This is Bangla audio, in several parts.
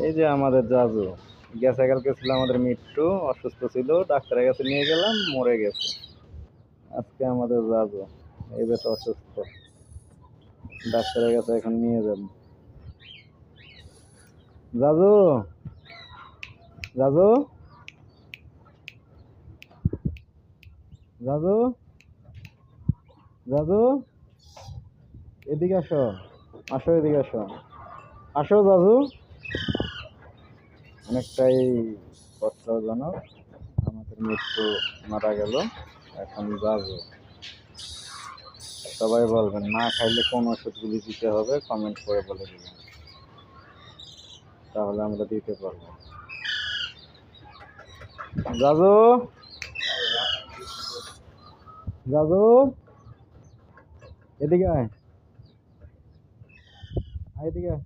এই যে আমাদের জাজু গেছে, কালকে ছিল আমাদের মিট্টু, অসুস্থ ছিল, ডাক্তারের কাছে নিয়ে গেলাম, মরে গেছে। আজকে আমাদের জাজু এই বেটা অসুস্থ, ডাক্তারের কাছে এখন নিয়ে যাব। জাজু, জাজু, জাজু, জাজু, এদিকে আসো, আসো এদিকে আসো, আসো জাজু। অনেকটাই কষ্টজনক, আমাদের মৃত্যু, মারা গেল। এখন জাজু, সবাই বলবেন না খাইলে কোন ওষুধগুলি দিতে হবে কমেন্ট করে বলে দিবেন, তাহলে আমরা দিতে পারবো। জাজু, জাজু, এদিকে আয়, আয় এদিকে আয়।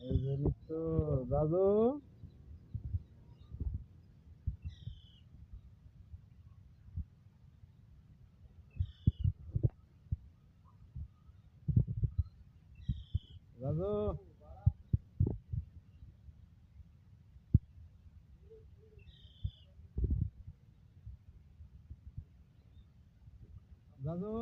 এই যে মৃত্যু, জাজু, জাজু, জাজু,